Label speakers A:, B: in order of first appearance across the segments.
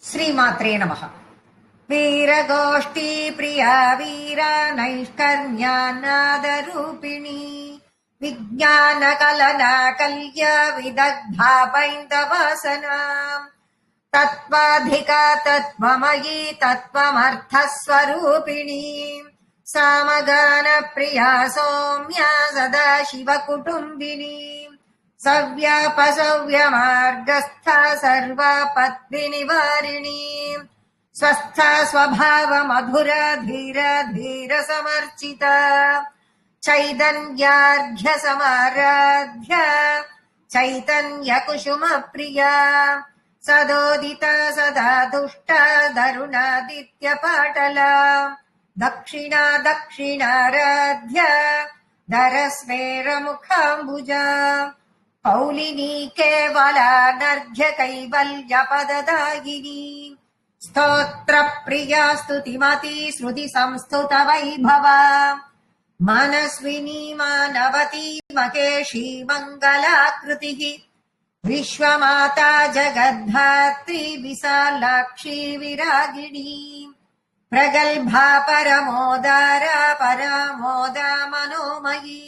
A: श्रीमात्रे नमः। वीरगोष्ठी प्रिया वीरा नैष्कर्म्यान्नादरूपिणी विज्ञानकलना कल्या विदग्धा पैन्दवासना तत्त्वाधिका तत्त्वमयी तत्त्वमर्थस्वरूपिणी सामगानप्रिया सौम्या सदा शिवकुटुम्बिनी सव्यापसव्यमार्गस्था सर्वापद्विनिवारिणी स्वस्था स्वभाव मधुर धीर धीर समर्चिता चैतन्यार्घ्य समाराध्य चैतन्य कुसुम प्रिया सदोदिता सदा तुष्टा धरुणादित्य पाटला दक्षिणा दक्षिणाराध्य धरस्मेर मुखाम्बुजा पौलिनी केवला नर्घ्य कैवल्य पददायिनी स्तोत्र प्रिया स्तुतिमती श्रुति संस्तुत वैभवा मनस्विनी मानवती महेशी मंगलाकृतिः विश्वमाता जगद्धात्री विशालाक्षी विरागिणी प्रगल्भा परमोदारा परामोदा मनोमयी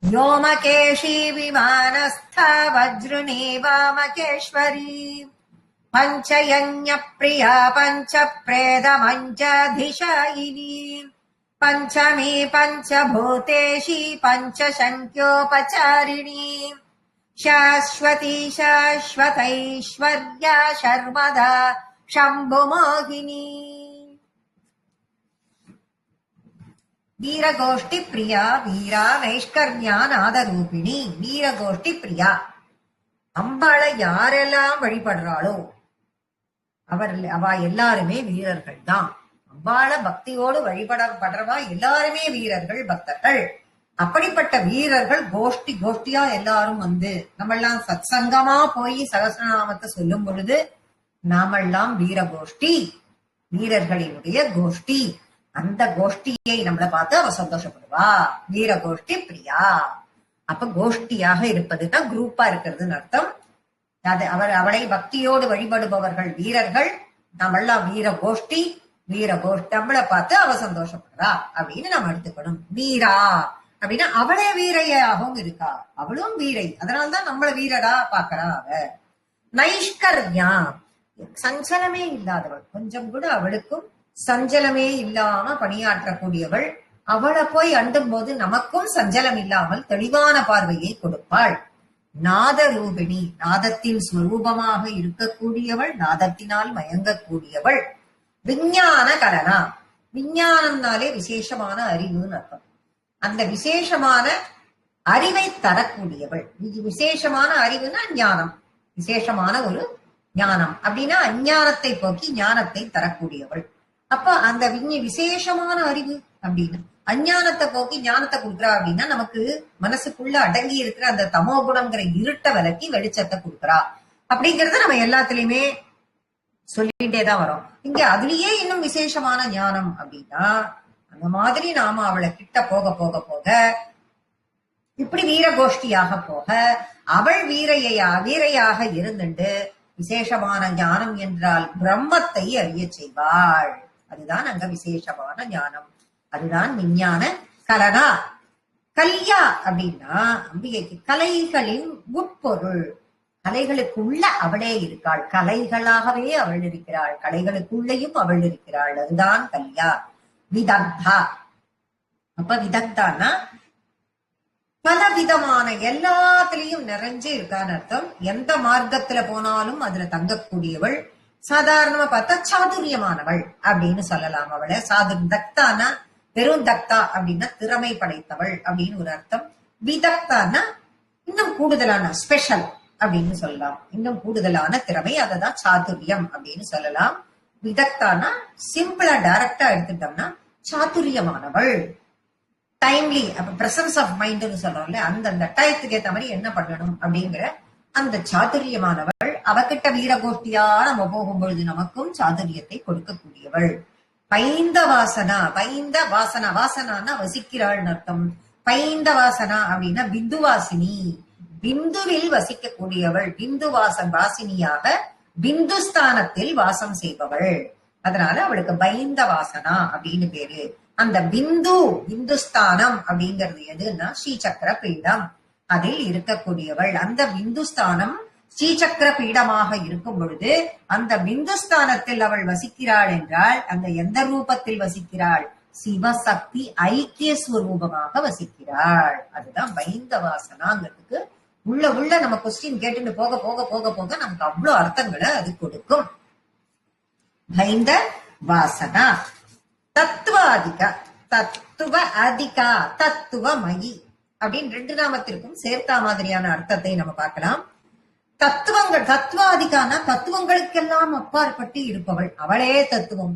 A: व्योमकेशी विमानस्था वज्रुनी वामकेश्वरी पंचयज्ञ प्रिया पंच प्रेद मंचाधिशायिनी पंचमी पंचभूतेशी पंचशंख्योपचारिणी शाश्वती शाश्वतैश्वर्या शर्मदा शंभुमोहिनी வீரகோஷ்டி பிரியா வீரா நைஷ்கர்மியா நாதரூபிணி வீரகோஷ்டி பிரியா. அம்பாளை யாரெல்லாம் வழிபடுறாளோ அவ எல்லாருமே வீரர்கள் தான். அம்பாளை பக்தியோடு வழிபடப்படுறவா எல்லாருமே வீரர்கள், பக்தர்கள். அப்படிப்பட்ட வீரர்கள் கோஷ்டி கோஷ்டியா எல்லாரும் வந்து நம்மெல்லாம் சத்சங்கமா போய் சகஸ்ரநாமத்தை சொல்லும் பொழுது நாமெல்லாம் வீரகோஷ்டி, வீரர்களினுடைய கோஷ்டி. அந்த கோஷ்டியை நம்மளை பார்த்து அவ சந்தோஷப்படுவா. வீர கோஷ்டி பிரியா. அப்ப கோஷ்டியாக இருப்பதுன்னா குரூப்பா இருக்கிறதுன்னு அர்த்தம். அவளை பக்தியோடு வழிபடுபவர்கள் வீரர்கள், நம்மெல்லாம் வீர கோஷ்டி. வீர கோஷ்டி நம்மளை பார்த்து அவ சந்தோஷப்படுறா அப்படின்னு நம்ம எடுத்துக்கணும். வீரா அப்படின்னா அவளே வீரையாகவும் இருக்கா, அவளும் வீரை, அதனால்தான் நம்மள வீரரா பாக்குறா அவ. நைஷ்கர்யா சஞ்சலமே இல்லாதவள், கொஞ்சம் கூட அவளுக்கும் சஞ்சலமே இல்லாம பணியாற்றக்கூடியவள். அவளை போய் அண்டும் போது நமக்கும் சஞ்சலம் இல்லாமல் தெளிவான பார்வையை கொடுப்பாள். நாதரூபிணி நாதத்தின் சுரூபமாக இருக்கக்கூடியவள், நாதத்தினால் மயங்கக்கூடியவள். விஞ்ஞான கலனா, விஞ்ஞானம்னாலே விசேஷமான அறிவுன்னு அர்த்தம். அந்த விசேஷமான அறிவை தரக்கூடியவள். விசேஷமான அறிவுன்னா ஞானம், விசேஷமான ஒரு ஞானம் அப்படின்னா அஞ்ஞானத்தை போக்கி ஞானத்தை தரக்கூடியவள். அப்ப அந்த விசேஷமான அறிவு அப்படின்னு அஞ்ஞானத்தை போக்கி ஞானத்தை கொடுக்குறா அப்படின்னா நமக்கு மனசுக்குள்ள அடங்கி இருக்கிற அந்த தமோகுணம்ங்கிற இருட்ட விலக்கி வெளிச்சத்தை கொடுக்குறா அப்படிங்கறத நம்ம எல்லாத்துலயுமே சொல்லிட்டேதான் வரோம். இங்க அதுலயே இன்னும் விசேஷமான ஞானம் அப்படின்னா அந்த மாதிரி நாம அவளை கிட்ட போக போக போக இப்படி வீரகோஷ்டியாக போக அவள் வீரையாக இருந்துட்டு விசேஷமான ஞானம் என்றால் பிரம்மத்தை அறிய செய்வாள். அதுதான் அங்க விசேஷமான ஞானம், அதுதான் விஞ்ஞான கலனா. கல்யா அப்படின்னா அம்பிகைக்கு கலைகளின் உட்பொருள், கலைகளுக்குள்ள அவளே இருக்காள், கலைகளாகவே அவள் இருக்கிறாள், கலைகளுக்குள்ளேயும் அவள் இருக்கிறாள், அதுதான் கல்யா. விதக்தா, அப்ப விதக்தான்னா பல விதமான எல்லாத்திலையும் நிறைஞ்சு இருக்கான்னு அர்த்தம். எந்த மார்க்கத்துல போனாலும் அதுல தங்கக்கூடியவள். சாதாரணமா பார்த்தா சாதுரியமானவள் அப்படின்னு சொல்லலாம் அவளை. தக்தானா வெறும் தக்தா அப்படின்னா திறமை படைத்தவள் அப்படின்னு ஒரு அர்த்தம். விதக்தானா இன்னும் கூடுதலான ஸ்பெஷல் அப்படின்னு சொல்லலாம், இன்னும் கூடுதலான திறமை, அததான் சாதுரியம் அப்படின்னு சொல்லலாம். விதக்தானா சிம்பிளா டைரக்டா எடுத்துட்டோம்னா சாதுரியமானவள். டைம்லி, அப்ப பிரசன்ஸ் ஆஃப் மைண்ட்னு சொல்றோம்ல, அந்த டயத்துக்கு ஏத்த மாதிரி என்ன பண்ணணும் அப்படிங்கிற அந்த சாதுரியமானவள். அவகிட்ட வீரகோஷ்டியா நம்ம போகும்பொழுது நமக்கும் சாதுரியத்தை கொடுக்கக்கூடியவள். பைந்த வாசனா, பைந்த வாசனா, வாசனான்னா வசிக்கிறாள்னு அர்த்தம். பைந்த வாசனா அப்படின்னா பிந்துவாசினி, பிந்துவில் வசிக்கக்கூடியவள், பிந்து வாசினியாக பிந்துஸ்தானத்தில் வாசம் செய்பவள். அதனால அவளுக்கு பைந்த வாசனா அப்படின்னு பேரு. அந்த பிந்துஸ்தானம் அப்படிங்கிறது எதுன்னா ஸ்ரீசக்கர பீடம், அதில் இருக்கக்கூடியவள். அந்த பிந்துஸ்தானம் ஸ்ரீசக்கர பீடமாக இருக்கும் பொழுது அந்த பிந்துஸ்தானத்தில் அவள் வசிக்கிறாள் என்றால் அந்த எந்த ரூபத்தில் வசிக்கிறாள்? சிவசக்தி ஐக்கிய ஸ்வரூபமாக வசிக்கிறாள். அதுதான் பைந்த வாசனாங்கிறதுக்கு உள்ள நம்ம கொஸ்டின் கேட்டுட்டு போக போக போக போக நமக்கு அவ்வளவு அர்த்தங்களை அது கொடுக்கும். பைந்த வாசனா. தத்துவாதிகா, தத்துவ அதிகா, தத்துவமயி அப்படின்னு ரெண்டு நாமத்திற்கும் சேர்த்தா மாதிரியான அர்த்தத்தை நம்ம பார்க்கலாம். தத்துவங்கள், தத்துவாதிகானா தத்துவங்களுக்கெல்லாம் அப்பாற்பட்டு இருப்பவள், அவளே தத்துவம்.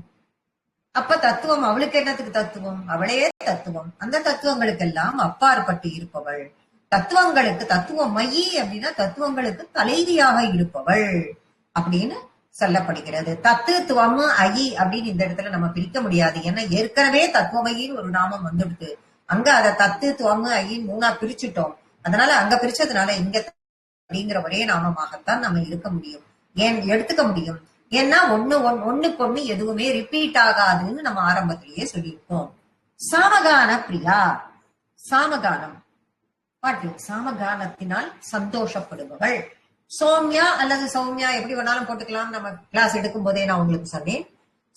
A: அப்ப தத்துவம் அவளுக்கு என்னத்துக்கு தத்துவம்? அவளே தத்துவம். அந்த தத்துவங்களுக்கெல்லாம் அப்பாற்பட்டு இருப்பவள். தத்துவங்களுக்கு தத்துவமயி அப்படின்னா தத்துவங்களுக்கு தலைவியாக இருப்பவள் அப்படின்னு சொல்லப்படுகிறது. தத்துவம் அயி அப்படின்னு இந்த இடத்துல நம்ம பிரிக்க முடியாது. ஏன்னா ஏற்கனவே தத்துவமயின்னு ஒரு நாமம் வந்துடுது. அங்க அதை தத்துவம் அயின்னு மூணா பிரிச்சுட்டோம். அதனால அங்க பிரிச்சதுனால இங்க அப்படிங்கிற ஒரே நாமமாகத்தான் நம்ம இருக்க முடியும், ஏன் எடுத்துக்க முடியும். ஏன்னா ஒண்ணுக்கு ஒண்ணு எதுவுமே ரிப்பீட் ஆகாதுன்னு நம்ம ஆரம்பத்திலேயே சொல்லியிருக்கோம். சாமகான பிரியா. சாமகானம் பாட்டு, சாமகானத்தினால் சந்தோஷப்படுபவள். சோம்யா அல்லது சௌமியா எப்படி வேணாலும் போட்டுக்கலாம். நம்ம கிளாஸ் எடுக்கும் போதே நான் உங்களுக்கு சொன்னேன்.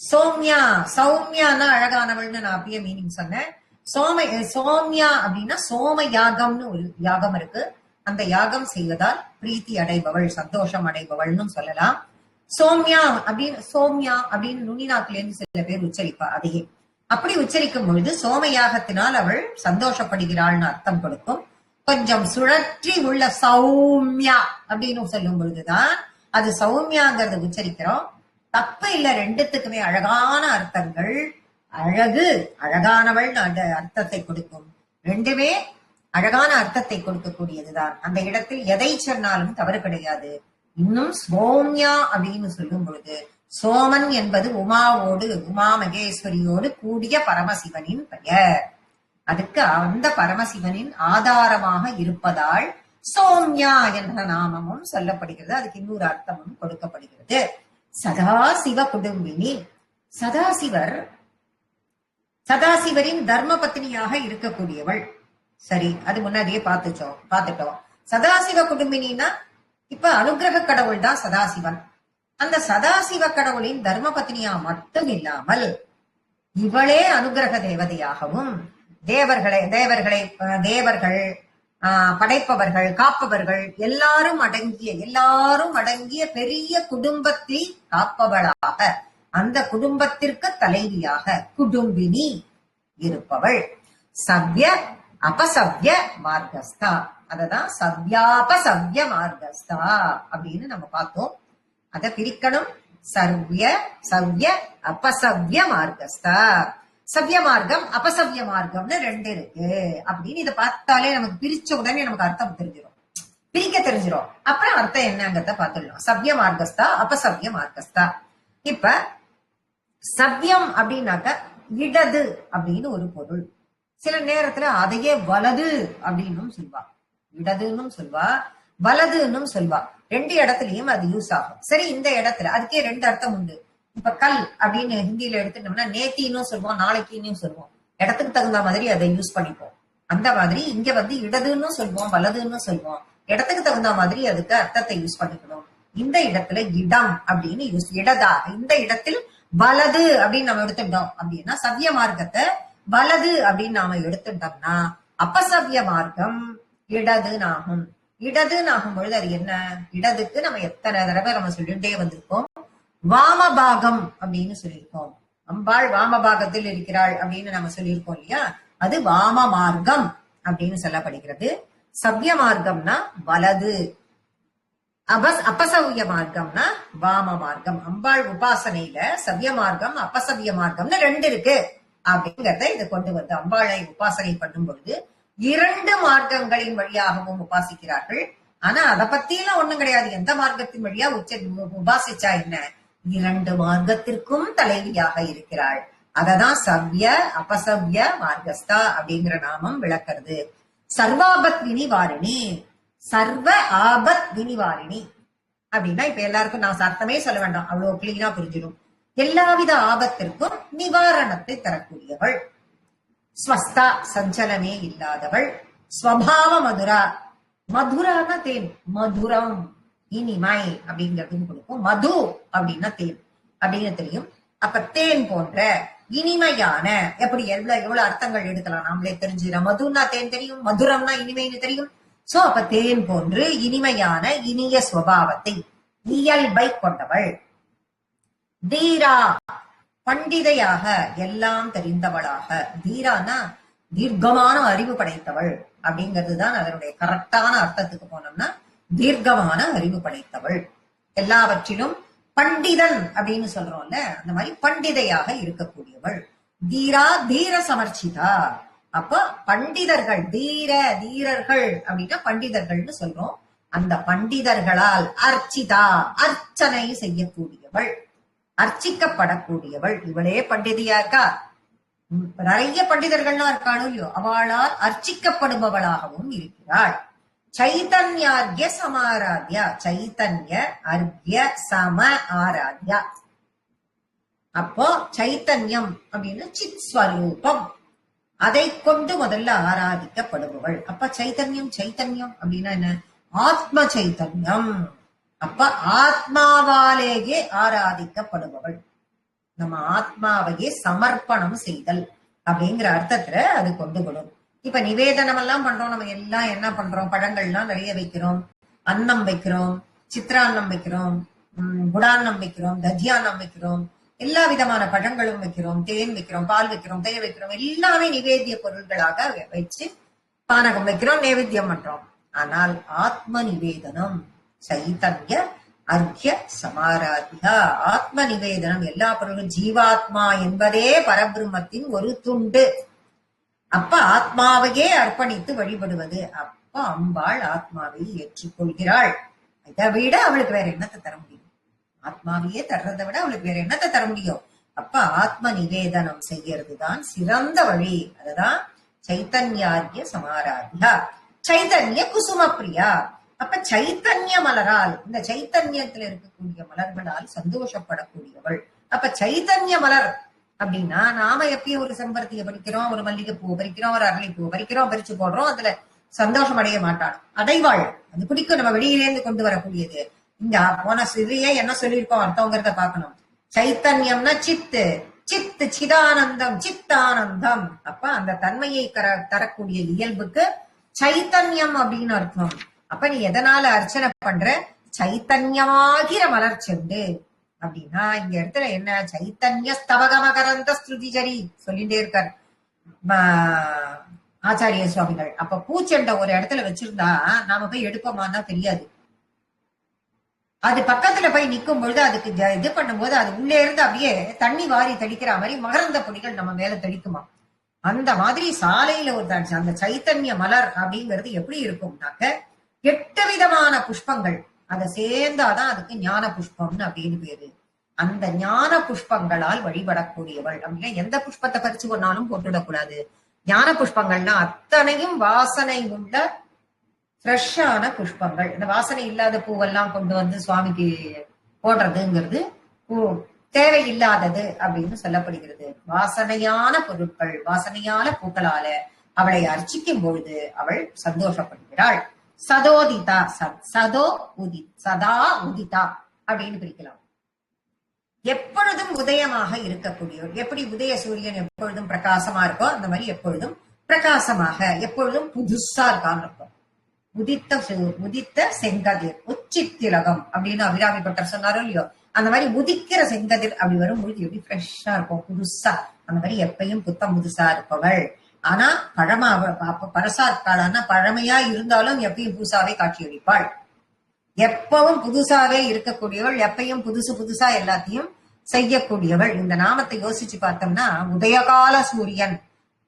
A: சோம்யா, சௌமியானா அழகானவள்னு நான் அப்பயே மீனிங் சொன்னேன். சோம்யா அப்படின்னா சோம யாகம்னு ஒரு யாகம் இருக்கு. அந்த யாகம் செய்வதால் பிரீத்தி அடைபவள், சந்தோஷம் அடைபவள்னு சொல்லலாம். சோம்யா அப்படின்னு நுனிநாக்குல இருந்து சில பேர் உச்சரிப்பா. அதையே அப்படி உச்சரிக்கும் பொழுது சோம யாகத்தினால் அவள் சந்தோஷப்படுகிறாள்னு அர்த்தம் கொடுக்கும். கொஞ்சம் சுழற்றி உள்ள சௌமியா அப்படின்னு சொல்லும் பொழுதுதான் அது சௌமியாங்கிறத உச்சரிக்கிறோம். தப்பு இல்ல, ரெண்டுத்துக்குமே அழகான அர்த்தங்கள். அழகு, அழகானவள் அந்த அர்த்தத்தை கொடுக்கும். ரெண்டுமே அழகான அர்த்தத்தை கொடுக்கக்கூடியதுதான். அந்த இடத்தில் எதை சொன்னாலும் தவறு கிடையாது. இன்னும் சோம்யா அப்படின்னு சொல்லும் பொழுது சோமன் என்பது உமாவோடு, உமா மகேஸ்வரியோடு கூடிய பரமசிவனின் பெயர். அதுக்கு அந்த பரமசிவனின் ஆதாரமாக இருப்பதால் சோம்யா என்ற நாமமும் சொல்லப்படுகிறது. அதுக்கு இன்னொரு அர்த்தமும் கொடுக்கப்படுகிறது. சதாசிவ குடும்பினி. சதாசிவரின் தர்ம பத்னியாக இருக்கக்கூடியவள். சரி, அது முன்னாடியே பார்த்துட்டோம். சதாசிவ குடும்பினா இப்ப அனுகிரக கடவுள் தான் சதாசிவன். அந்த சதாசிவ கடவுளின் தர்ம பத்னியா மட்டும் இல்லாமல் இவளே அனுகிரக தேவதையாகவும் தேவர்கள் படைப்பவர்கள், காப்பவர்கள் எல்லாரும் அடங்கிய பெரிய குடும்பத்தை காப்பவளாக, அந்த குடும்பத்திற்கு தலைவியாக குடும்பினி இருப்பவள். சவ்ய அபசவ்ய மார்க்கஸ்தா. அததான் சவ்யாபசவ்ய மார்க்கஸ்தா அப்படின்னு நம்ம பார்த்தோம். அதை பிரிக்கணும். சவ்ய அபசவ்ய மார்க்கஸ்தா. சவ்ய மார்க்கம் அபசவ்ய மார்க்கம்னு ரெண்டு இருக்கு அப்படின்னு இதை பார்த்தாலே நமக்கு பிரிச்ச உடனே நமக்கு அர்த்தம் பிரிக்க தெரிஞ்சிடும். அப்புறம் அர்த்தம் என்னங்கிறத பார்த்துடலாம். சவ்ய மார்க்கஸ்தா, அபசவ்ய மார்க்கஸ்தா. இப்ப சவ்யம் அப்படின்னாக்க இடது அப்படின்னு ஒரு பொருள். சில நேரத்துல அதையே வலது அப்படின்னு சொல்வா, இடதுன்னு சொல்வா, வலதுன்னு சொல்வா. ரெண்டு இடத்துலயும் அது யூஸ் ஆகும். சரி, இந்த இடத்துல அதுக்கே ரெண்டு அர்த்தம் உண்டு. இப்ப கல் அப்படின்னு ஹிந்தியில எடுத்துட்டோம்னா நேத்தின்னு சொல்லுவோம், நாளைக்குன்னு சொல்லுவோம். இடத்துக்கு தகுந்த மாதிரி அதை யூஸ் பண்ணிப்போம். அந்த மாதிரி இங்க இடதுன்னு சொல்லுவோம், வலதுன்னு சொல்லுவோம். இடத்துக்கு தகுந்த மாதிரி அதுக்கு அர்த்தத்தை யூஸ் பண்ணிக்கணும். இந்த இடத்துல இடம் அப்படின்னு இடதா, இந்த இடத்தில் வலது அப்படின்னு நம்ம எடுத்துட்டோம் அப்படின்னா சவ்ய மார்க்கத்தை வலது அப்படின்னு நாம எடுத்துட்டோம்னா அபசவ்ய மார்க்கம் இடதுனாகும். இடதுனாகும் பொழுது அது என்ன? இடதுக்கு நம்ம எத்தனை தடவை நம்ம சொல்லிட்டே வந்திருக்கோம். வாமபாகம் அப்படின்னு சொல்லியிருக்கோம். அம்பாள் வாமபாகத்தில் இருக்கிறாள் அப்படின்னு நம்ம சொல்லியிருக்கோம் இல்லையா? அது வாம மார்க்கம் அப்படின்னு சொல்லப்படுகிறது. சவ்ய மார்க்கம்னா வலது, அபசவ்ய மார்க்கம்னா வாம மார்க்கம். அம்பாள் உபாசனையில சவ்ய மார்க்கம் அபசவ்ய மார்க்கம்னு ரெண்டு இருக்கு அப்படிங்கறத இதை கொண்டு வந்து அம்பாளை உபாசனை பண்ணும் பொழுது இரண்டு மார்க்கங்களின் வழியாகவும் உபாசிக்கிறார்கள். ஆனா அதை பத்தி எல்லாம் ஒண்ணும் கிடையாது. எந்த மார்க்கத்தின் வழியா உபாசிச்சா என்ன, இரண்டு மார்க்கத்திற்கும் தலைவியாக இருக்கிறாள். அததான் சவ்ய அபசவ்ய மார்க்கஸ்தா அப்படிங்கிற நாமம் விளக்கிறது. சர்வாபத் வினிவாரிணி, சர்வ ஆபத் வினிவாரிணி. அப்படின்னா இப்ப எல்லாருக்கும் நான் அர்த்தமே சொல்ல வேண்டாம், அவ்வளவு கிளீனா புரிஞ்சிடும். எல்லாவித ஆபத்திற்கும் நிவாரணத்தை தரக்கூடியவள். ஸ்வஸ்தா சஞ்சலமே இல்லாதவள். ஸ்வபாவ மதுரா, மதுரான தேன், மதுரம் இனிமை அப்படிங்கிறதும் கொடுக்கும். மது அப்படின்னா தேன் அப்படின்னு தெரியும். அப்ப தேன் போன்ற இனிமையான, எப்படி எவ்வளவு அர்த்தங்கள் எடுக்கலாம் நாமளே தெரிஞ்சுக்கலாம். மதுன்னா தேன் தெரியும், மதுரம்னா இனிமைன்னு தெரியும். சோ அப்ப தேன் போன்று இனிமையான இனிய சுவாவத்தை, இயல்பை கொண்டவள். தீரா, பண்டிதையாக, எல்லாம் தெரிந்தவளாக. தீரானா தீர்க்கமான அறிவு படைத்தவள் அப்படிங்கிறதுதான் அதனுடைய கரெக்டான அர்த்தத்துக்கு போனோம்னா தீர்க்கமான அறிவு படைத்தவள். எல்லாவற்றிலும் பண்டிதன் அப்படின்னு சொல்றோம்ல, அந்த மாதிரி பண்டிதையாக இருக்கக்கூடியவள். தீரா தீர சமர்ச்சிதா. அப்ப பண்டிதர்கள், தீரர்கள் அப்படின்னா பண்டிதர்கள்னு சொல்றோம். அந்த பண்டிதர்களால் அர்ச்சிதா, அர்ச்சனை செய்யக்கூடியவள், அர்ச்சிக்கப்படக்கூடியவள். இவளே பண்டிதையா இருக்கா. நிறைய பண்டிதர்கள்லாம் இருக்காளோ இல்லையோ, அவளால் அர்ச்சிக்கப்படுபவளாகவும் இருக்கிறாள். சைதன்யார்ய சமாராத்யா, சைத்தன்ய அர்க்ய சம ஆராத்யா. அப்போ சைத்தன்யம் அப்படின்னு சித் ஸ்வரூபம், அதை கொண்டு முதல்ல ஆராதிக்கப்படுபவள். அப்ப சைத்தன்யம் அப்படின்னா என்ன? ஆத்ம சைத்தன்யம். அப்ப ஆத்மாவாலேயே ஆராதிக்கப்படுபவள். நம்ம ஆத்மாவையே சமர்ப்பணம் செய்தல் அப்படிங்கிற அர்த்தத்துல அது கொண்டு வரும். இப்ப நிவேதனம் எல்லாம் பண்றோம். நம்ம எல்லாம் என்ன பண்றோம்? பழங்கள்லாம் நிறைய வைக்கிறோம், அன்னம் வைக்கிறோம், சித்ரான்னம் வைக்கிறோம், குடான்னம் வைக்கிறோம், தஜ்யான்னம் வைக்கிறோம், எல்லா விதமான பழங்களும் வைக்கிறோம், தேன் வைக்கிறோம், பால் வைக்கிறோம், தயிர் வைக்கிறோம். எல்லாமே நிவேத்திய பொருட்களாக வச்சு பானகம் வைக்கிறோம், நைவேத்தியம் பண்றோம். ஆனால் ஆத்ம நிவேதனம் சைத்தன்ய அர்க்ய சமாராதியா, ஆத்ம நிவேதனம் எல்லா பொருளும் ஜீவாத்மா என்பதே பரபிரம்மத்தின் ஒரு துண்டு. அப்ப ஆத்மாவையே அர்ப்பணித்து வழிபடுவது. அப்ப அம்பாள் ஆத்மாவை ஏற்றுக்கொள்கிறாள். இதை விட அவளுக்கு வேற என்னத்தை தர முடியும்? ஆத்மாவையே தர்றதை விட அவளுக்கு வேற என்னத்தை தர முடியும்? அப்ப ஆத்ம நிவேதனம் செய்யறதுதான் சிறந்த வழி. அதுதான் சைத்தன்யார்ய சமாராத்யா. சைத்தன்ய குசும பிரியா. அப்ப சைத்தன்ய மலரால், இந்த சைத்தன்யத்துல இருக்கக்கூடிய மலர்களால் சந்தோஷப்படக்கூடியவள். அப்ப சைத்தன்ய மலர் அப்படின்னா நாம எப்பயும் ஒரு செம்பருத்தியை பறிக்கிறோம், ஒரு மல்லிகை பூ பறிக்கிறோம், ஒரு அரளிப்பூ பறிக்கிறோம், பறிச்சு போடுறோம், அதுல சந்தோஷம் அடைய மாட்டாள், அடைவாள். அது பிடிக்கும், நம்ம வெளியிலேருந்து கொண்டு வரக்கூடியது. இங்க போன சிறிய என்ன சொல்லியிருக்கோம் அர்த்தங்கிறத பாக்கணும். சைத்தன்யம்னா சித்து, சித்து சிதானந்தம், சித்தானந்தம். அப்ப அந்த தன்மையை தரக்கூடிய இயல்புக்கு சைத்தன்யம் அப்படின்னு அர்த்தம். அப்ப நீ எதனால அர்ச்சனை பண்ற? சைத்தன்யமாகிற மலர் செண்டு அப்படின்னா இங்க இடத்துல என்ன? சைத்தன்ய ஸ்தவகமகரந்த ஸ்ருதிஜரி சொல்லிட்டே இருக்கார் ஆச்சாரிய சுவாமிகள். அப்ப பூச்செண்டை ஒரு இடத்துல வச்சிருந்தா நாம போய் எடுப்போமான்னா தெரியாது. அது பக்கத்துல போய் நிக்கும் பொழுது அதுக்கு இது பண்ணும்போது அது உள்ளே இருந்து அப்படியே தண்ணி வாரி தெளிக்கிற மாதிரி மகரந்த பொடிகள் நம்ம மேல தெளிக்குமா. அந்த மாதிரி சாலையில ஒரு அந்த சைத்தன்ய மலர் அப்படிங்கிறது எப்படி இருக்கும்னாக்க 8 விதமான புஷ்பங்கள் அதை சேர்ந்தாதான் அதுக்கு ஞான புஷ்பம்னு அப்படின்னு பேரு. அந்த ஞான புஷ்பங்களால் வழிபடக்கூடியவள் அப்படின்னா எந்த புஷ்பத்தை பறிச்சு கொண்டாலும் போட்டுடக்கூடாது. ஞான புஷ்பங்கள்னா அத்தனையும் வாசனை உள்ள ஃப்ரெஷ்ஷான புஷ்பங்கள். இந்த வாசனை இல்லாத பூவெல்லாம் கொண்டு வந்து சுவாமிக்கு போடுறதுங்கிறது தேவையில்லாதது அப்படின்னு சொல்லப்படுகிறது. வாசனையான பொருட்கள், வாசனையான பூக்களால அவளை அர்ச்சிக்கும் பொழுது அவள் சந்தோஷப்படுகிறாள். சதோதிதா, சதோ உதி, சதா உதிதா அப்படின்னு பிரிக்கலாம். எப்பொழுதும் உதயமாக இருக்கக்கூடியவர். எப்படி உதய சூரியன் எப்பொழுதும் பிரகாசமா இருக்கோ அந்த மாதிரி எப்பொழுதும் பிரகாசமாக, எப்பொழுதும் புதுசா இருக்கான்னு இருக்கும். உதித்த செங்கதிர், உச்சித்திலகம் அப்படின்னு அபிராமி பட்டர் சொன்னாரோ இல்லையோ, அந்த மாதிரி உதிக்கிற செங்கதிர் அப்படி வரும்பொழுது எப்படி ஃப்ரெஷ்ஷா இருக்கும், புதுசா. அந்த மாதிரி எப்பயும் புத்தம் புதுசா இருப்பவள். ஆனா பரசா இருக்காளான்னா பழமையா இருந்தாலும் எப்பயும் புதுசாவே காட்சியளிப்பாள். எப்பவும் புதுசாவே இருக்கக்கூடியவள், எப்பயும் புதுசா எல்லாத்தையும் செய்யக்கூடியவள். இந்த நாமத்தை யோசிச்சு பார்த்தோம்னா உதயகால சூரியன்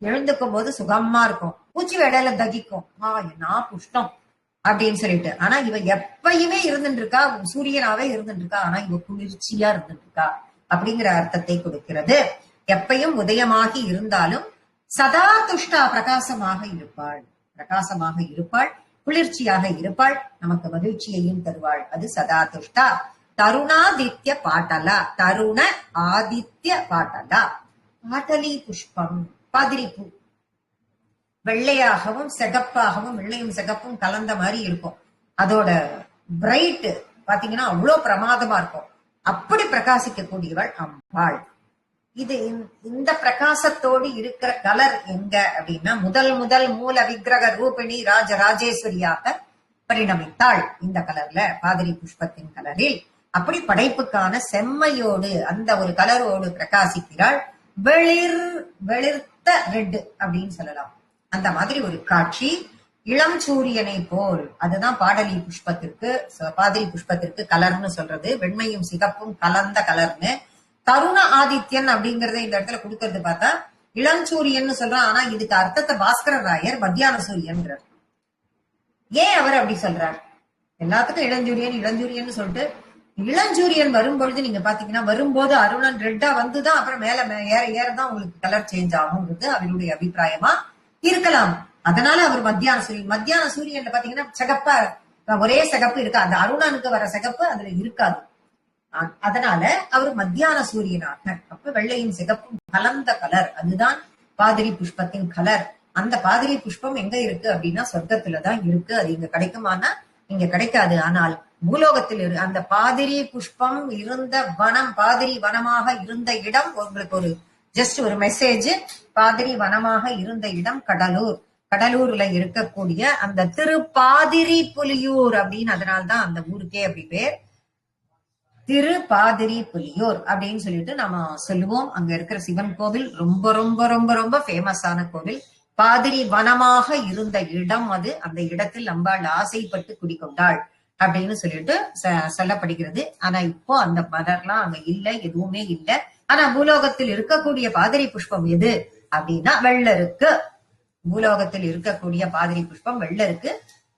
A: எழுந்துக்கும் போது சுகமா இருக்கும், பூச்சி வேலையில தகிக்கும், என்ன புஷ்டம் அப்படின்னு சொல்லிட்டு. ஆனா இவ எப்பயுமே இருந்துட்டு இருக்கா, சூரியனாவே இருந்துட்டு இருக்கா. ஆனா இவ குளிர்ச்சியா இருந்துட்டு இருக்கா அப்படிங்கிற அர்த்தத்தை கொடுக்கிறது. எப்பயும் உதயமாகி இருந்தாலும் சதா துஷ்டா, பிரகாசமாக இருப்பாள். குளிர்ச்சியாக இருப்பாள், நமக்கு மகிழ்ச்சியையும் தருவாள். அது சதா துஷ்டா. தருணாதித்ய பாட்டலா, தருண ஆதித்ய பாட்டலா. பாட்டலி புஷ்பம், பாதிரி பூ வெள்ளையாகவும் சிகப்பாகவும், வெள்ளையும் சிகப்பும் கலந்த மாதிரி இருக்கும். அதோட பிரைட் பாத்தீங்கன்னா அவ்வளவு பிரமாதமா இருக்கும். அப்படி பிரகாசிக்க கூடியவள் அம்பாள். இது இந்த பிரகாசத்தோடு இருக்கிற கலர் எங்க அப்படின்னா, முதல் மூல விக்கிரக ரூபிணி ராஜராஜேஸ்வரியாக பரிணமித்தாள் இந்த கலர்ல, பாதிரி புஷ்பத்தின் கலரில். அப்படி படைப்புக்கான செம்மையோடு அந்த ஒரு கலரோடு பிரகாசிக்கிறாள். வெளிர்த்த ரெட் அப்படின்னு சொல்லலாம். அந்த மாதிரி ஒரு காட்சி. இளம் சூரியனை போல், அதுதான் பாடலி புஷ்பத்திற்கு, பாதிரி புஷ்பத்திற்கு கலர்னு சொல்றது. வெண்மையும் சிகப்பும் கலந்த கலர்னு. தருண ஆதித்யன் அப்படிங்கறத இந்த இடத்துல கொடுக்கறது பார்த்தா இளம் சூரியன் சொல்றான். ஆனா இதுக்கு அர்த்தத்தை பாஸ்கர ராயர் மத்தியான சூரியன்கிறார். ஏன் அவர் அப்படி சொல்றார்? எல்லாத்துக்கும் இளஞ்சூரியன் சொல்லிட்டு, இளஞ்சூரியன் வரும்பொழுது நீங்க பாத்தீங்கன்னா, வரும்போது அருணன் ரெட்டா வந்துதான் அப்புறம் மேல ஏறதான் உங்களுக்கு கலர் சேஞ்ச் ஆகுங்கிறது அவருடைய அபிப்பிராயமா இருக்கலாம். அதனால அவர் மத்தியான சூரியன்ல பாத்தீங்கன்னா சிகப்பா ஒரே சிகப்பு இருக்கு. அந்த அருணனுக்கு வர சிகப்பு அதுல இருக்காது. அதனால அவர் மத்தியான சூரியனாக, அப்ப வெள்ளையும் சிகப்பும் கலந்த கலர், அதுதான் பாதிரி புஷ்பத்தின் கலர். அந்த பாதிரி புஷ்பம் எங்க இருக்கு அப்படின்னா சொர்க்கத்துலதான் இருக்கு. அது இங்க கிடைக்குமானா இங்க கிடைக்காது. ஆனால் பூலோகத்தில் அந்த பாதிரி புஷ்பம் இருந்த வனம், பாதிரி வனமாக இருந்த இடம், உங்களுக்கு ஒரு ஜஸ்ட் ஒரு மெசேஜ். பாதிரி வனமாக இருந்த இடம் கடலூர். கடலூர்ல இருக்கக்கூடிய அந்த திருப்பாதிரி புலியூர் அப்படின்னு, அதனால்தான் அந்த ஊருக்கே அப்படி பேர், திருப்பாதிரி புலியூர் அப்படின்னு சொல்லிட்டு நம்ம சொல்லுவோம். அங்க இருக்கிற சிவன் கோவில் ரொம்ப ரொம்ப ரொம்ப ரொம்ப ஃபேமஸான கோவில். பாதிரி வனமாக இருந்த இடம் அது. அந்த இடத்தில் அம்பாள் ஆசைப்பட்டு குடிக்கொண்டாள் அப்படின்னு சொல்லிட்டு சொல்லப்படுகிறது. ஆனா இப்போ அந்த மலர்லாம் அங்க இல்ல, எதுவுமே இல்ல. ஆனா பூலோகத்தில் இருக்கக்கூடிய பாதிரி புஷ்பம் எது அப்படின்னா வெள்ளருக்கு. பூலோகத்தில் இருக்கக்கூடிய பாதிரி புஷ்பம் வெள்ளருக்கு.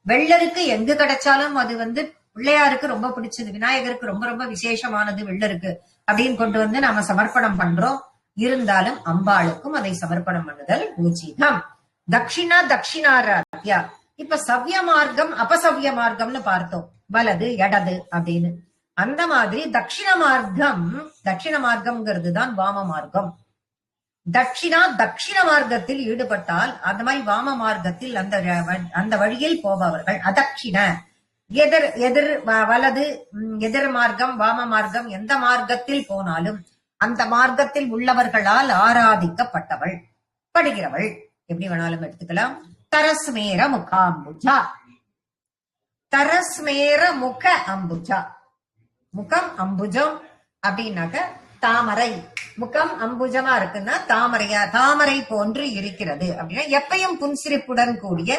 A: வெள்ளருக்கு எங்கு கிடைச்சாலும் அது பிள்ளையாருக்கு ரொம்ப பிடிச்சது, விநாயகருக்கு ரொம்ப ரொம்ப விசேஷமானது வெள்ளருக்கு அப்படின்னு கொண்டு வந்து நாம சமர்ப்பணம் பண்றோம். இருந்தாலும் அம்பாளுக்கும் அதை சமர்ப்பணம் பண்ணுதல் உச்சிதம். தட்சிணாராத்யா. இப்ப சவ்ய மார்க்கம் அபசவ்ய மார்க்கம்னு பார்த்தோம், வலது இடது அப்படின்னு. அந்த மாதிரி தட்சிண மார்க்கம்ங்கிறது தான் வாம மார்க்கம். தட்சிண மார்க்கத்தில் ஈடுபட்டால், அந்த மாதிரி வாம மார்க்கத்தில் அந்த வழியில் போபவர்கள் அதட்சிண. எதிர் வலது, எதிர் மார்க்கம், வாம மார்க்கம், எந்த மார்க்கத்தில் போனாலும் அந்த மார்க்கத்தில் உள்ளவர்களால் ஆராதிக்கப்பட்டவள், படுகிறவள், எப்படி வேணாலும் எடுத்துக்கலாம். தரஸ்மேர முகாம்புஜா. தரஸ்மேர முக அம்புஜா. முகம் அம்புஜம் அப்படின்னாக்க தாமரை. முகம் அம்புஜமா இருக்குன்னா தாமரை போன்று இருக்கிறது அப்படின்னா எப்பயும் புன்சிரிப்புடன் கூடிய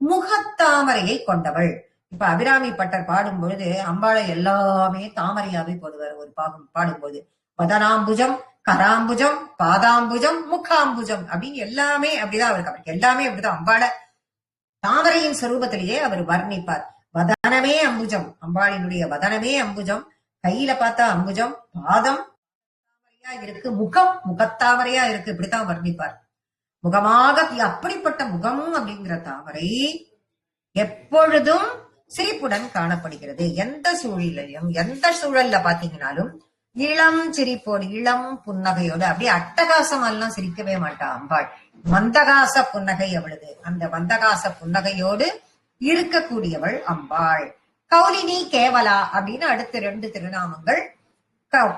A: முகத்தாமரையை கொண்டவள். இப்ப அபிராமி பட்டர் பாடும் பொழுது அம்பாளை எல்லாமே தாமரையாவே போடுவார். ஒரு பாடும்போது பதனாம்புஜம், கராம்புஜம், பாதாம்புஜம், முகாம்புஜம் அப்படின்னு எல்லாமே அப்படிதான் அவருக்கு எல்லாமே அப்படிதான் அம்பாளை தாமரையின் சொரூபத்திலேயே அவர் வர்ணிப்பார். வதனமே அம்புஜம், அம்பாளினுடைய வதனமே அம்புஜம், கையில பார்த்தா அம்புஜம், பாதம் தாமரையா இருக்கு, முகம் முகத்தாமரையா இருக்கு, இப்படித்தான் வர்ணிப்பார். முகமாக அப்படிப்பட்ட முகம் அப்படிங்கிற தாமரை எப்பொழுதும் சிரிப்புடன் காணப்படுகிறது. எந்த சூழலையும், எந்த சூழல்ல பாத்தீங்கன்னாலும் இளம் சிரிப்போடு, இளம் புன்னகையோடு, அப்படியே அட்டகாசம் எல்லாம் சிரிக்கவே மாட்டா அம்பாள். மந்தகாச புன்னகை அவளது. அந்த மந்தகாச புன்னகையோடு இருக்கக்கூடியவள் அம்பாள். கௌலினி கேவலா அப்படின்னு அடுத்த 2 திருநாமங்கள்.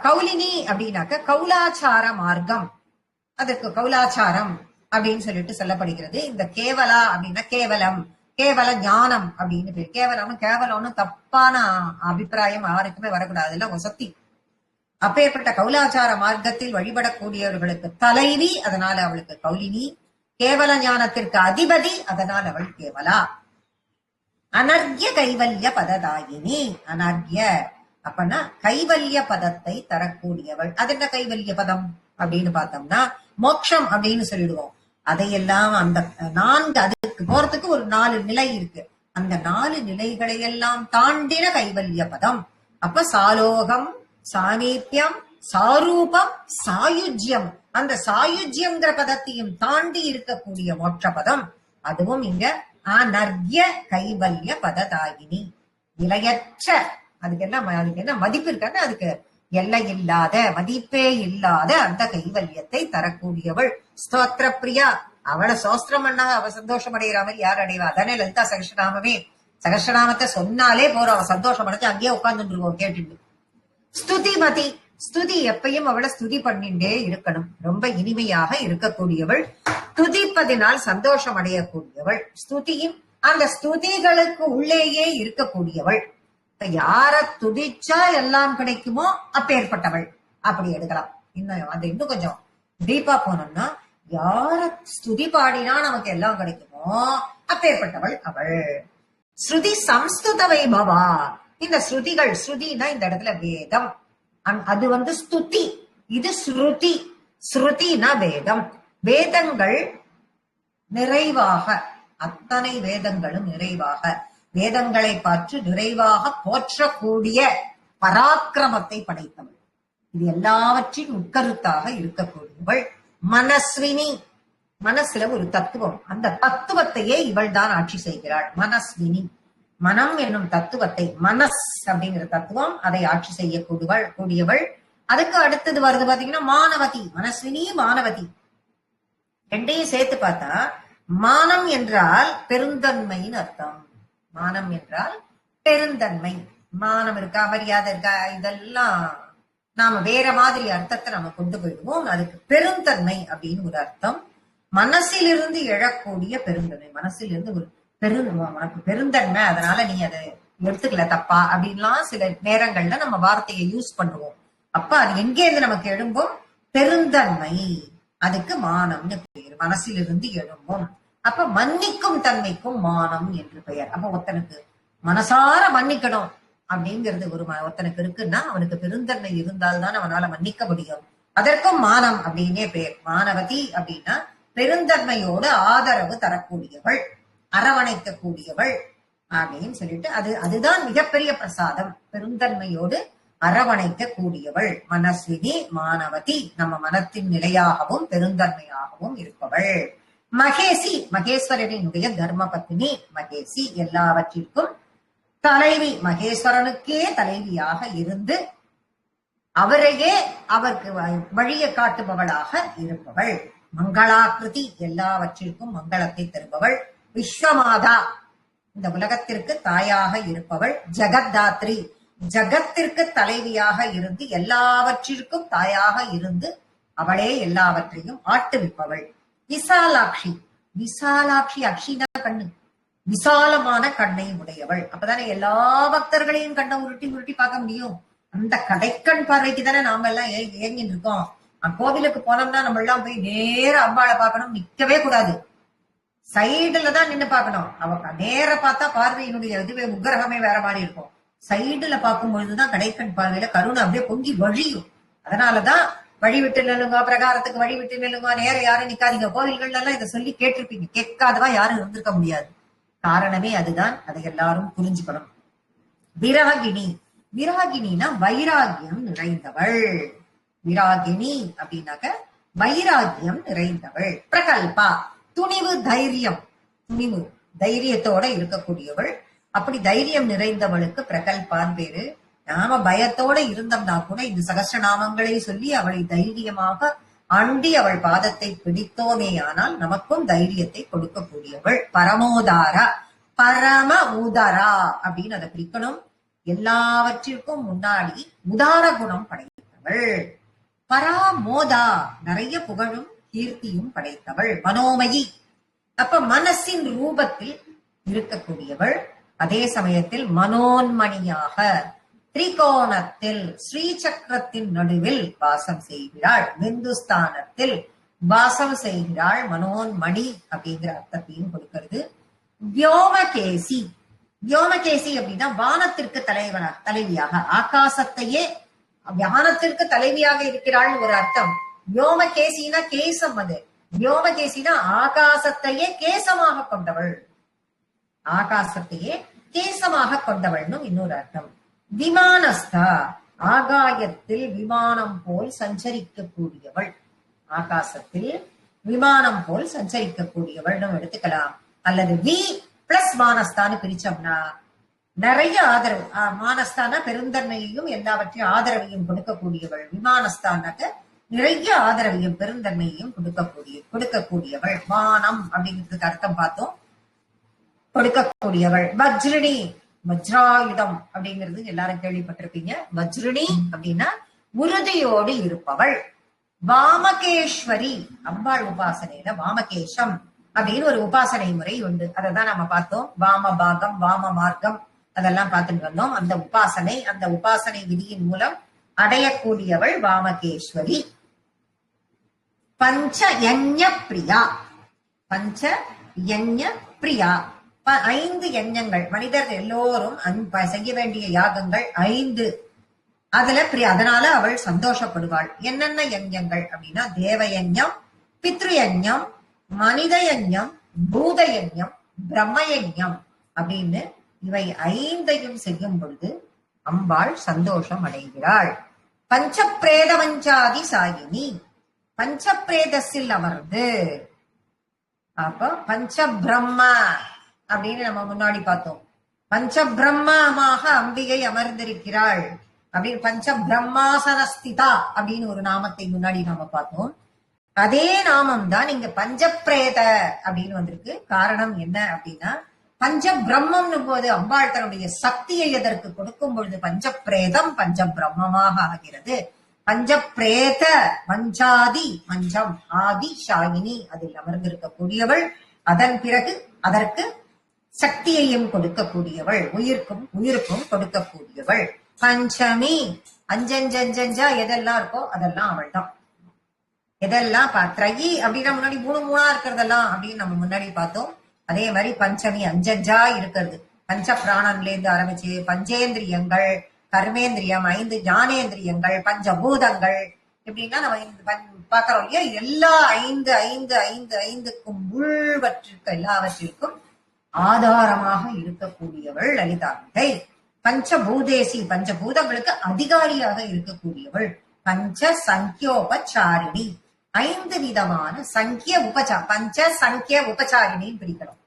A: கௌலினி அப்படின்னாக்க கௌலாச்சார மார்க்கம், அதற்கு கௌலாச்சாரம் அப்படின்னு சொல்லிட்டு சொல்லப்படுகிறது. இந்த கேவலா அப்படின்னா கேவலம், கேவல ஞானம் அப்படின்னு பேர். கேவலம்னு தப்பான அபிப்பிராயம் யாருக்குமே வரக்கூடாது, எல்லாம் வசதி. அப்பேற்பட்ட கௌலாச்சார மார்க்கத்தில் வழிபடக்கூடியவர்களுக்கு தலைவி, அதனால அவளுக்கு கௌலினி. கேவல ஞானத்திற்கு அதிபதி, அதனால் அவள் கேவலா. அனர்ய கைவல்ய பததாயினி. அனர்ய அப்பனா கைவல்ய பதத்தை தரக்கூடியவள். அது என்ன கைவல்ய பதம் அப்படின்னு பார்த்தோம்னா மோட்சம் அப்படின்னு சொல்லிடுவோம். அதையெல்லாம் அந்த 4, அதுக்கு போறதுக்கு ஒரு 4 நிலை இருக்கு. அந்த 4 நிலைகளையெல்லாம் தாண்டின கைவல்ய பதம். அப்ப சாலோகம், சாமீபியம், சாரூபம், சாயுஜ்யம். அந்த சாயுஜ்யம்ங்கிற பதத்தையும் தாண்டி இருக்கக்கூடிய மோட்ச பதம், அதுவும் இங்க அனர்ய கைவல்ய பததாயினி. நிலையற்ற, அதுக்கு என்ன மதிப்பு இருக்காங்க, அதுக்கு எல்லை இல்லாத, மதிப்பே இல்லாத அந்த கைவல்யத்தை தரக்கூடியவள். ஸ்தோத்திர பிரியா, அவளை சோஸ்திரம் பண்ணா அவ சந்தோஷம் அடைகிற மாதிரி யார் அடைவா? அதானே லலிதா சகஸ்ரநாமமே. சகஸ்ரநாமத்தை சொன்னாலே போறோம், அவ சந்தோஷம் அடைச்சு அங்கேயே உட்கார்ந்துட்டு இருக்கோம் கேட்டுட்டு. ஸ்துதிமதி, ஸ்துதி எப்பயும் அவளை ஸ்துதி பண்ணிட்டே இருக்கணும். ரொம்ப இனிமையாக இருக்கக்கூடியவள், துதிப்பதினால் சந்தோஷம் அடையக்கூடியவள், ஸ்துதியின் அந்த ஸ்துதிகளுக்கு உள்ளேயே இருக்கக்கூடியவள். யார துதிச்சா எல்லாம் கிடைக்குமோ அப்பேற்பட்டவள் அப்படி எடுக்கலாம். இன்னும் கொஞ்சம் டீப்பா போனோம்னா, யார ஸ்துதி பாடினா நமக்கு எல்லாம் கிடைக்குமோ அப்பேற்பட்டவள் அவள். ஸ்ருதி சம்ஸ்துத வைபவா. இந்த ஸ்ருதிகள், ஸ்ருதினா இந்த இடத்துல வேதம், அது ஸ்துதி, இது ஸ்ருதி. ஸ்ருதினா வேதம். வேதங்கள் நிறைவாக, அத்தனை வேதங்களும் நிறைவாக, வேதங்களை பார்த்து நிறைவாக போற்றக்கூடிய பராக்கிரமத்தை படைத்தவள். இது எல்லாவற்றின் உட்கருத்தாக இருக்கக்கூடியவள். மனஸ்வினி, மனசுல ஒரு தத்துவம், அந்த தத்துவத்தையே இவள் தான் ஆட்சி செய்கிறாள். மனஸ்வினி, மனம் என்னும் தத்துவத்தை, மனஸ் அப்படிங்கிற தத்துவம், அதை ஆட்சி செய்யக்கூடியவள். அதுக்கு அடுத்தது வருது பாத்தீங்கன்னா மானவதி. மனஸ்வினி மானவதி ரெண்டையும் சேர்த்து பார்த்தா, மானம் என்றால் பெருந்தன்மைன்னு அர்த்தம். மானம் என்றால் பெருந்தன்மை. மானம் இருக்கா, மரியாதை இருக்கா, இதெல்லாம் நாம வேற மாதிரி அர்த்தத்தை நம்ம கொண்டு போயிடுவோம். அதுக்கு பெருந்தன்மை அப்படின்னு ஒரு அர்த்தம். மனசிலிருந்து எழக்கூடிய பெருந்தன்மை, மனசிலிருந்து ஒரு உனக்கு பெருந்தன்மை, அதனால நீ அதை எடுத்துக்கல தப்பா அப்படின்லாம் சில நேரங்கள்ல நம்ம வார்த்தையை யூஸ் பண்ணுவோம். அப்ப அது எங்கே இருந்து நமக்கு எழும்பும்? பெருந்தன்மை. அதுக்கு மானம்னு பெயர். மனசிலிருந்து எழும்பும். அப்ப மன்னிக்கும் தன்மைக்கும் மானம் என்று பெயர். அப்ப ஒருத்தனுக்கு மனசார மன்னிக்கணும் அப்படிங்கிறது ஒருத்தனுக்கு இருக்குன்னா, அவனுக்கு பெருந்தன்மை இருந்தால்தான் அவனால மன்னிக்க முடியும். அதற்கும் மானம் அப்படின்னே பெயர். மானவதி அப்படின்னா பெருந்தன்மையோடு ஆதரவு தரக்கூடியவள், அரவணைக்க கூடியவள் அப்படின்னு சொல்லிட்டு, அதுதான் மிகப்பெரிய பிரசாதம். பெருந்தன்மையோடு அரவணைக்க கூடியவள். மனஸ்வினி மானவதி, நம்ம மனத்தின் நிலையாகவும் பெருந்தன்மையாகவும் இருப்பவள். மகேசி, மகேஸ்வரனுடைய தர்ம பத்னி. மகேசி, எல்லாவற்றிற்கும் தலைவி, மகேஸ்வரனுக்கே தலைவியாக இருந்து அவரையே அவருக்கு வழியை காட்டுபவளாக இருப்பவள். மங்களாக்கிருதி, எல்லாவற்றிற்கும் மங்களத்தை தருபவள். விஸ்வமாதா, இந்த உலகத்திற்கு தாயாக இருப்பவள். ஜெகத்தாத்ரி, ஜகத்திற்கு தலைவியாக இருந்து எல்லாவற்றிற்கும் தாயாக இருந்து அவளே எல்லாவற்றையும் ஆட்டுவிப்பவள். விசாலாட்சி, விசாலாட்சி, அக்ஷினா கண்ணு, விசாலமான கண்ணை உடையவள். அப்பதானே எல்லா பக்தர்களையும் கண்ணை உருட்டி உருட்டி பார்க்க முடியும். அந்த கடைக்கண் பார்வைக்கு தானே நாம எல்லாம் ஏங்கின்னு இருக்கோம். கோவிலுக்கு போனோம்னா நம்ம எல்லாம் போய் நேர அம்பாளை பார்க்கணும், நிக்கவே கூடாது. சைடுல தான் நின்று பார்க்கணும். அவ நேர பார்த்தா பார்வையினுடைய இதுவே உக்கிரகமே வேற மாதிரி இருக்கும். சைடுல பார்க்கும் பொழுதுதான் கடைக்கண் பார்வையில கருணை அப்படியே பொங்கி வழியும். அதனாலதான் வழி விட்டு நில்லுங்க, பிரகாரத்துக்கு வழி விட்டு நில்லுங்க, நேர யாரும் நிக்காதீங்க. கோவில்கள்ல எல்லாம் இதை சொல்லி கேட்டிருப்பீங்க. கேட்காதவா யாரும் இருந்திருக்க முடியாது. காரணமே அதுதான். அதை எல்லாரும் புரிஞ்சுக்கணும். விராகினி, விராகினா வைராகியம் நிறைந்தவள். விராகினி அப்படின்னாக்க வைராகியம் நிறைந்தவள். பிரகல்பா, துணிவு தைரியம், துணிவு தைரியத்தோட இருக்கக்கூடியவள். அப்படி தைரியம் நிறைந்தவளுக்கு பிரகல்பான் பேரு. நாம பயத்தோட இருந்தோம்னா கூட இந்த சகஸ்ரநாமங்களை சொல்லி அவளை தைரியமாக அண்டி அவள் பாதத்தை பிடித்தோமே ஆனால் நமக்கும் தைரியத்தை கொடுக்கக்கூடியவள். பரமோதாரா, பரம உதரா அப்படின்னு அதை பிரிக்கணும். எல்லாவற்றிற்கும் முன்னாடி உதார குணம் படைத்தவள். பராமோதா, நிறைய புகழும் கீர்த்தியும் படைத்தவள். மனோமயி, அப்ப மனசின் ரூபத்தில் இருக்கக்கூடியவள். அதே சமயத்தில் மனோன்மணியாக திரிகோணத்தில் ஸ்ரீ சக்கரத்தின் நடுவில் வாசம் செய்கிறாள். பிந்துஸ்தானத்தில் வாசம் செய்கிறாள். மனோன்மணி அப்படிங்கிற அர்த்தத்தையும் கொடுக்கிறது. வியோமகேசி, வியோமகேசி அப்படின்னா வானத்திற்கு தலைவியாக, ஆகாசத்தையே வானத்திற்கு தலைவியாக இருக்கிறாள் ஒரு அர்த்தம். வியோமகேசினா கேசம். அது வியோமகேசினா ஆகாசத்தையே கேசமாக கொண்டவள், ஆகாசத்தையே கேசமாக கொண்டவள்னு இன்னொரு அர்த்தம். விமானஸ்தா, ஆகாயத்தில் விமானம் போல் சஞ்சரிக்கக்கூடியவள். ஆகாசத்தில் விமானம் போல் சஞ்சரிக்கக்கூடியவள் எடுத்துக்கலாம். அல்லது வி பிளஸ் மானஸ்தான்னு பிரிச்சோம்னா நிறைய ஆதரவு. மானஸ்தான பெருந்தன்மையையும் எல்லாவற்றையும் ஆதரவையும் கொடுக்கக்கூடியவள். விமானஸ்தானாக்க நிறைய ஆதரவையும் பெருந்தன்மையையும் கொடுக்கக்கூடியவள். மானம் அப்படிங்கிறதுக்கு அர்த்தம் பார்த்தோம், கொடுக்கக்கூடியவள். வஜ்ரிணி, வஜ்ராயுதம் அப்படிங்கிறது எல்லாரும் கேள்விப்பட்டிருப்பீங்க. வஜ்ரிணி அப்படின்னா உறுதியோடு இருப்பவள். வாமகேஸ்வரி, அம்பாள் உபாசனையில வாமகேஷம் அப்படின்னு ஒரு உபாசனை முறை உண்டு. அதைதான் நம்ம பார்த்தோம். வாம பாகம், வாம மார்க்கம் அதெல்லாம் பார்த்துட்டு வந்தோம். அந்த உபாசனை விதியின் மூலம் அடையக்கூடியவள் வாமகேஸ்வரி. பஞ்ச யஞ பிரியா, பஞ்ச யஞ பிரியா, 5 யஞங்கள். மனிதர்கள் எல்லோரும் செய்ய வேண்டிய யாகங்கள் 5. அதுல பிரியா, அதனால அவள் சந்தோஷப்படுவாள். என்னென்ன யஞங்கள் அப்படின்னா தேவயஞம், பித்ருயஞம், மனித யஞம், பூத யஞம், பிரம்மயஞம் அப்படின்னு இவை 5ஐயும் செய்யும் பொழுது அம்பாள் சந்தோஷம் அடைகிறாள். பஞ்சப்பிரேத வஞ்சாதி சாயினி, பஞ்சப்பிரேதத்தில் அமர்ந்து, அப்ப பஞ்ச பிரம்ம அப்படின்னு நம்ம முன்னாடி பார்த்தோம். பஞ்ச பிரம்மமாக அம்பிகை அமர்ந்திருக்கிறாள் அப்படின்னு பஞ்ச பிரம்மாசனஸ்திதா அப்படின்னு ஒரு நாமத்தை முன்னாடி நாம பார்த்தோம். அதே நாமம் தான் இங்க பஞ்சப்பிரேத அப்படின்னு வந்திருக்கு. காரணம் என்ன அப்படின்னா பஞ்ச பிரம்மம்னு போது அம்பாள் தன்னுடைய சக்தியை எதற்கு கொடுக்கும் பொழுது பஞ்சப்பிரேதம் பஞ்ச பிரம்மமாக ஆகிறது. பஞ்சப்பிரேத பஞ்சாதி, பஞ்சம் ஆதி ஷாயினி, அதில் அமர்ந்திருக்கக்கூடியவள். அதன் பிறகு அதற்கு சக்தியையும் கொடுக்கக்கூடியவள், உயிருக்கும் கொடுக்கக்கூடியவள். பஞ்சமி, அஞ்சஞ்சஞ்சா எதெல்லாம் இருக்கோ அதெல்லாம் அவள் தான். எதெல்லாம் திரையி அப்படின்னா முன்னாடி 3 இருக்கிறதெல்லாம் அப்படின்னு நம்ம முன்னாடி பார்த்தோம். அதே மாதிரி பஞ்சமி அஞ்சஞ்சா இருக்கிறது. பஞ்ச பிராணன்ல இருந்து ஆரம்பிச்சு பஞ்சேந்திரியங்கள், கர்மேந்திரியம், 5 ஞானேந்திரியங்கள், பஞ்சபூதங்கள் இப்படின்னா நம்ம பாக்கிறோம் இல்லையா. எல்லா 5க்கும் எல்லாவற்றிற்கும் ஆதாரமாக இருக்கக்கூடியவள் லலிதாம்பிகை. பஞ்சபூதேசி, பஞ்சபூதங்களுக்கு அதிகாரியாக இருக்கக்கூடியவள். பஞ்ச சங்கியோபச்சாரிணி, 5 விதமான பஞ்ச சங்கிய உபச்சாரிணின்னு பிரிக்கிறோம்.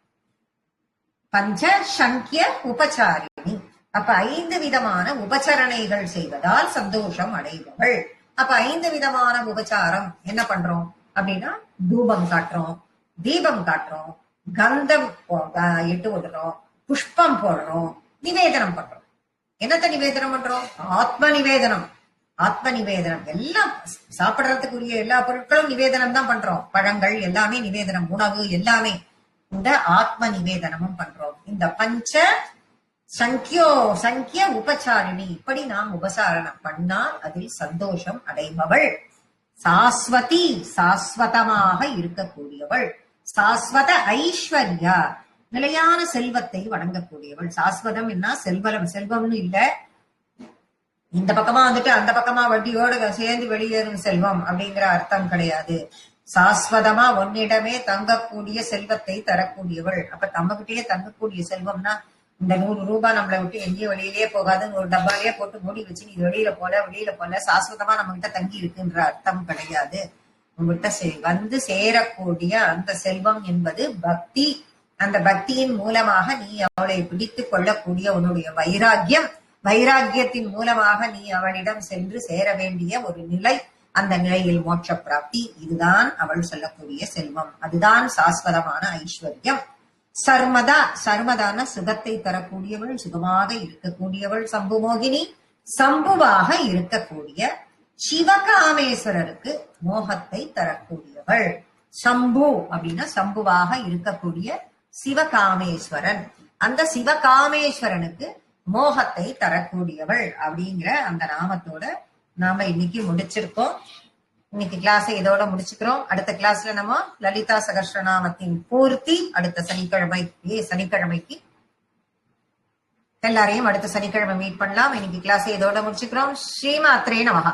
A: பஞ்ச சங்கிய உபச்சாரிணி, அப்ப 5 விதமான உபச்சரணைகள் செய்வதால் சந்தோஷம் அடைபவள். அப்ப 5 விதமான உபச்சாரம் என்ன பண்றோம் அப்படின்னா தூபம் காட்டுறோம், தீபம் காட்டுறோம், கந்தம் இட்டு விடுறோம், புஷ்பம் போடுறோம், நிவேதனம் பண்றோம். என்னத்த நிவேதனம் பண்றோம்? ஆத்ம நிவேதனம். ஆத்ம நிவேதனம் எல்லாம் சாப்பிடறதுக்குரிய எல்லா பொருட்களும் நிவேதனம் தான் பண்றோம். பழங்கள் எல்லாமே நிவேதனம், உணவு எல்லாமே இந்த ஆத்ம நிவேதனமும் பண்றோம். இந்த பஞ்ச சங்கிய உபச்சாரிணி, இப்படி நாம் உபசாரணம் பண்ணால் அதில் சந்தோஷம் அடைபவள். சாஸ்வதி, சாஸ்வதமாக இருக்கக்கூடியவள். சாஸ்வத ஐஸ்வர்யா, நிலையான செல்வத்தை வழங்கக்கூடியவள். சாஸ்வதம் என்ன செல்வம்னு இல்ல, இந்த பக்கமா வந்துட்டு அந்த பக்கமா வட்டியோடு சேர்ந்து வெளியேறும் செல்வம் அப்படிங்கிற அர்த்தம் கிடையாது. சாஸ்வதமா ஒன்னிடமே தங்கக்கூடிய செல்வத்தை தரக்கூடியவள். அப்ப நம்மகிட்டயே தங்கக்கூடிய செல்வம்னா இந்த 100 ரூபாய் நம்மளை விட்டு எங்கேயும் வெளியிலேயே போகாதுன்னு ஒரு டப்பாலேயே போட்டு மூடி வச்சு நீ வெளியில போல சாஸ்வதமா நம்ம கிட்ட தங்கி இருக்குன்ற அர்த்தம் கிடையாது. உங்ககிட்ட வந்து சேரக்கூடிய அந்த செல்வம் என்பது பக்தி. அந்த பக்தியின் மூலமாக நீ அவளை பிடித்து கொள்ளக்கூடிய உன்னுடைய வைராகியத்தின் மூலமாக நீ அவளிடம் சென்று சேர வேண்டிய ஒரு நிலை, அந்த நிலையில் மோட்ச பிராப்தி. இதுதான் அவள் சொல்லக்கூடிய செல்வம். அதுதான் சாஸ்வதமான ஐஸ்வர்யம். சர்மதான சுகத்தை தரக்கூடியவள், சுகமாக இருக்கக்கூடியவள். சம்புமோகினி, சம்புவாக இருக்கக்கூடிய சிவகாமேஸ்வரருக்கு மோகத்தை தரக்கூடியவள். சம்பு அப்படின்னா சம்புவாக இருக்கக்கூடிய சிவகாமேஸ்வரன். அந்த சிவகாமேஸ்வரனுக்கு மோகத்தை தரக்கூடியவள் அப்படிங்கிற அந்த நாமத்தோட நாம இன்னைக்கு முடிச்சிருக்கோம். இன்னைக்கு கிளாஸை இதோட முடிச்சுக்கிறோம். அடுத்த கிளாஸ்ல நம்ம லலிதா சகஸ்ரநாமத்தின் பூர்த்தி அடுத்த சனிக்கிழமைக்கு எல்லாரையும் அடுத்த சனிக்கிழமை மீட் பண்ணலாம். இன்னைக்கு கிளாஸை இதோட முடிச்சுக்கிறோம். ஸ்ரீமாத்ரே நமஹ.